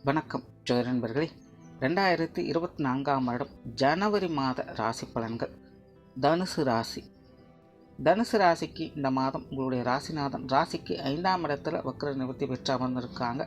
வணக்கம் ஜோதிட நண்பர்களே. 2024ஆம் வருடம் ஜனவரி மாத ராசி பலன்கள். தனுசு ராசி. தனுசு ராசிக்கு இந்த மாதம் உங்களுடைய ராசிநாதன் ராசிக்கு 5ஆம் இடத்துல வக்ர நிவர்த்தி பெற்று அமர்ந்திருக்காங்க.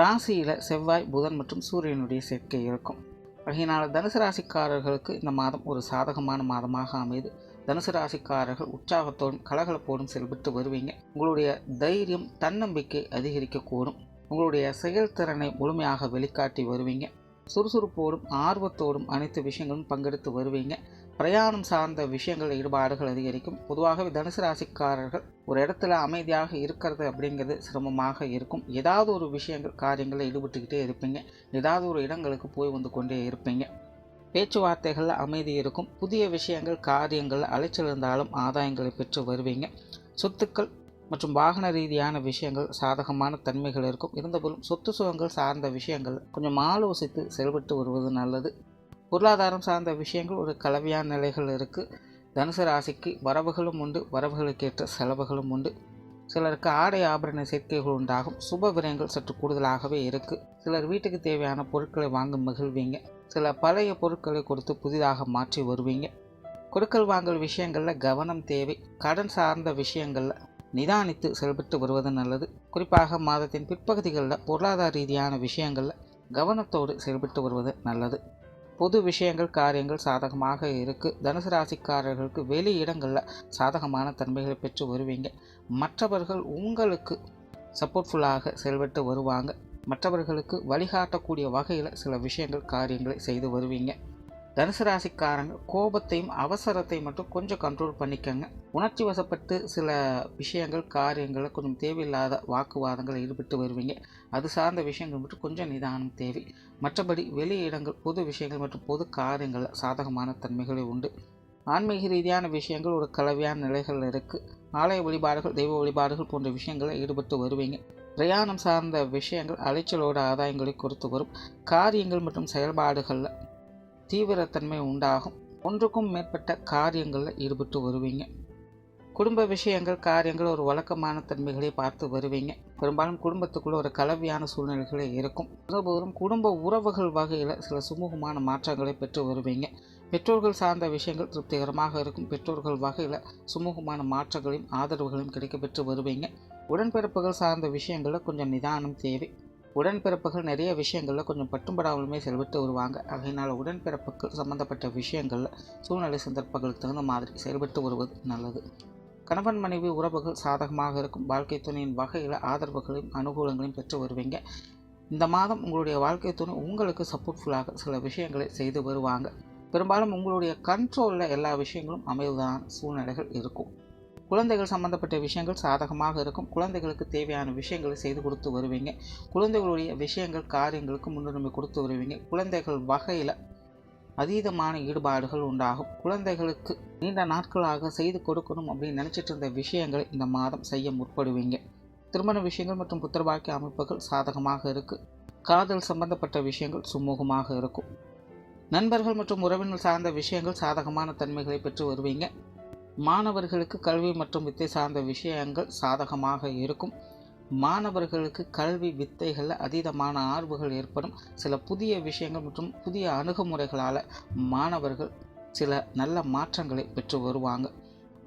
ராசியில் செவ்வாய், புதன் மற்றும் சூரியனுடைய சேர்க்கை இருக்கும். அதனால் தனுசு ராசிக்காரர்களுக்கு இந்த மாதம் ஒரு சாதகமான மாதமாக அமைது. தனுசு ராசிக்காரர்கள் உற்சாகத்தோடும் கலகலப்போடும் செயல்பட்டு வருவீங்க. உங்களுடைய தைரியம், தன்னம்பிக்கை அதிகரிக்கக்கூடும். உங்களுடைய செயல்திறனை முழுமையாக வெளிக்காட்டி வருவீங்க. சுறுசுறுப்போடும் ஆர்வத்தோடும் அனைத்து விஷயங்களும் பங்கெடுத்து வருவீங்க. பிரயாணம் சார்ந்த விஷயங்கள் ஈடுபாடுகள் அதிகரிக்கும். பொதுவாகவே தனுசு ராசிக்காரர்கள் ஒரு இடத்துல அமைதியாக இருக்கிறது அப்படிங்கிறது சிரமமாக இருக்கும். ஏதாவது ஒரு விஷயங்கள் காரியங்களில் ஈடுபட்டுக்கிட்டே இருப்பீங்க. ஏதாவது ஒரு இடங்களுக்கு போய் வந்து கொண்டே இருப்பீங்க. பேச்சுவார்த்தைகளில் அமைதி இருக்கும். புதிய விஷயங்கள் காரியங்கள் அலைச்சல் இருந்தாலும் ஆதாயங்களை பெற்று வருவீங்க. சொத்துக்கள் மற்றும் வாகன ரீதியான விஷயங்கள் சாதகமான தன்மைகள் இருக்கும். இருந்தபோதும் சொத்து சுகங்கள் சார்ந்த விஷயங்கள் கொஞ்சம் ஆலோசித்து செயல்பட்டு வருவது நல்லது. பொருளாதாரம் சார்ந்த விஷயங்கள் ஒரு கலவையான நிலைகள் இருக்குது. தனுசு ராசிக்கு வரவுகளும் உண்டு, வரவுகளுக்கேற்ற செலவுகளும் உண்டு. சிலருக்கு ஆடை ஆபரண சேர்க்கைகள் உண்டாகும். சுப விரயங்கள் சற்று கூடுதலாகவே இருக்குது. சிலர் வீட்டுக்கு தேவையான பொருட்களை வாங்க மகிழ்வீங்க. சில பழைய பொருட்களை கொடுத்து புதிதாக மாற்றி வருவீங்க. கொடுக்கல் வாங்கல் விஷயங்களில் கவனம் தேவை. கடன் சார்ந்த விஷயங்களில் நிதானித்து செயல்பட்டு வருவது நல்லது. குறிப்பாக மாதத்தின் பிற்பகுதிகளில் பொருளாதார ரீதியான விஷயங்களில் கவனத்தோடு செயல்பட்டு வருவது நல்லது. பொது விஷயங்கள் காரியங்கள் சாதகமாக இருக்குது. தனுசு ராசிக்காரர்களுக்கு வெளி இடங்களில் சாதகமான தன்மைகளை பெற்று வருவீங்க. மற்றவர்கள் உங்களுக்கு சப்போர்ட்ஃபுல்லாக செயல்பட்டு வருவாங்க. மற்றவர்களுக்கு வழிகாட்டக்கூடிய வகையில் சில விஷயங்கள் காரியங்களை செய்து வருவீங்க. தனுசு ராசிக்காரங்க கோபத்தையும் அவசரத்தையும் மட்டும் கொஞ்சம் கண்ட்ரோல் பண்ணிக்கங்க. உணர்ச்சி வசப்பட்டு சில விஷயங்கள் காரியங்களை கொஞ்சம் தேவையில்லாத வாக்குவாதங்கள் ஈடுபட்டு வருவீங்க. அது சார்ந்த விஷயங்கள் மட்டும் கொஞ்சம் நிதானம் தேவை. மற்றபடி வெளி இடங்கள், பொது விஷயங்கள் மற்றும் பொது காரியங்களில் சாதகமான தன்மைகளே உண்டு. ஆன்மீக ரீதியான விஷயங்கள் ஒரு கலவையான நிலைகள் இருக்குது. ஆலய வழிபாடுகள், தெய்வ வழிபாடுகள் போன்ற விஷயங்களில் ஈடுபட்டு வருவீங்க. பிரயாணம் சார்ந்த விஷயங்கள் அலைச்சலோட ஆதாயங்களை கொடுத்து வரும். காரியங்கள் மற்றும் செயல்பாடுகளில் தீவிரத்தன்மை உண்டாகும். ஒன்றுக்கும் மேற்பட்ட காரியங்களில் ஈடுபட்டு வருவீங்க. குடும்ப விஷயங்கள் காரியங்கள் ஒரு வழக்கமான தன்மைகளை பார்த்து வருவீங்க. பெரும்பாலும் குடும்பத்துக்குள்ள ஒரு கலவையான சூழ்நிலைகளே இருக்கும். ஒருபோதும் குடும்ப உறவுகள் வகையில் சில சுமூகமான மாற்றங்களை பெற்று வருவீங்க. பெற்றோர்கள் சார்ந்த விஷயங்கள் திருப்திகரமாக இருக்கும். பெற்றோர்கள் வகையில் சுமூகமான மாற்றங்களையும் ஆதரவுகளையும் கிடைக்க பெற்று வருவீங்க. உடன்பிறப்புகள் சார்ந்த விஷயங்களில் கொஞ்சம் நிதானம் தேவை. உடன்பிறப்புகள் நிறைய விஷயங்களில் கொஞ்சம் பட்டும்படாமலுமே செயல்பட்டு வருவாங்க. அதனால் உடன்பிறப்புகள் சம்பந்தப்பட்ட விஷயங்களில் சூழ்நிலை சந்தர்ப்பங்களுக்கு தகுந்த மாதிரி செயல்பட்டு வருவது நல்லது. கணவன் மனைவி உறவுகள் சாதகமாக இருக்கும். வாழ்க்கை துணையின் வகையில் ஆதரவுகளையும் அனுகூலங்களையும் பெற்று வருவீங்க. இந்த மாதம் உங்களுடைய வாழ்க்கை துணை உங்களுக்கு சப்போர்ட்ஃபுல்லாக சில விஷயங்களை செய்து வருவாங்க. பெரும்பாலும் உங்களுடைய கண்ட்ரோலில் எல்லா விஷயங்களும் அமைவதான சூழ்நிலைகள் இருக்கும். குழந்தைகள் சம்பந்தப்பட்ட விஷயங்கள் சாதகமாக இருக்கும். குழந்தைகளுக்கு தேவையான விஷயங்களை செய்து கொடுத்து வருவீங்க. குழந்தைகளுடைய விஷயங்கள் காரியங்களுக்கு முன்னுரிமை கொடுத்து வருவீங்க. குழந்தைகள் வகையில் அதீதமான ஈடுபாடுகள் உண்டாகும். குழந்தைகளுக்கு நீண்ட நாட்களாக செய்து கொடுக்கணும் அப்படின்னு நினச்சிட்டு இருந்த விஷயங்களை இந்த மாதம் செய்ய முற்படுவீங்க. திருமண விஷயங்கள் மற்றும் புத்திரபாக்கிய அமைப்புகள் சாதகமாக இருக்குது. காதல் சம்பந்தப்பட்ட விஷயங்கள் சுமூகமாக இருக்கும். நண்பர்கள் மற்றும் உறவினர் சார்ந்த விஷயங்கள் சாதகமான தன்மைகளை பெற்று வருவீங்க. மாணவர்களுக்கு கல்வி மற்றும் வித்தை சார்ந்த விஷயங்கள் சாதகமாக இருக்கும். மாணவர்களுக்கு கல்வி வித்தைகளில் அதீதமான ஆர்வங்கள் ஏற்படும். சில புதிய விஷயங்கள் மற்றும் புதிய அணுகுமுறைகளால் மாணவர்கள் சில நல்ல மாற்றங்களை பெற்று வருவாங்க.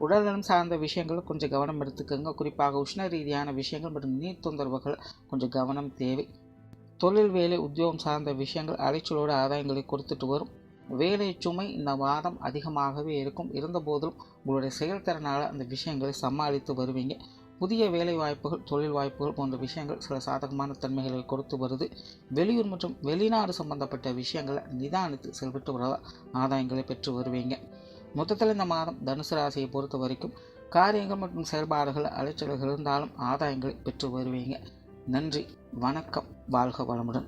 உடல்நலம் சார்ந்த விஷயங்கள் கொஞ்சம் கவனம் எடுத்துக்கோங்க. குறிப்பாக உஷ்ண ரீதியான விஷயங்கள் மற்றும் நீர் தொந்தரவுகள் கொஞ்சம் கவனம் தேவை. தொழில் வேலை உத்தியோகம் சார்ந்த விஷயங்கள் அலைச்சலோட ஆதாயங்களை கொடுத்துட்டு வரும். வேலை சுமை இந்த மாதம் அதிகமாகவே இருக்கும். இருந்தபோதும் உங்களுடைய செயல்திறனால் அந்த விஷயங்களை சமாளித்து வருவீங்க. புதிய வேலை வாய்ப்புகள், தொழில் வாய்ப்புகள் போன்ற விஷயங்கள் சில சாதகமான தன்மைகளை கொடுத்து வருது. வெளியூர் மற்றும் வெளிநாடு சம்பந்தப்பட்ட விஷயங்களை நிதானித்து செயல்பட்டு வரலாம் ஆதாயங்களை பெற்று வருவீங்க. மொத்தத்தில் இந்த மாதம் தனுசு ராசியை பொறுத்த வரைக்கும் காரியங்கள் மற்றும் செயல்பாடுகள் அலைச்சல்கள் இருந்தாலும் ஆதாயங்களை பெற்று வருவீங்க. நன்றி, வணக்கம், வாழ்க வளமுடன்.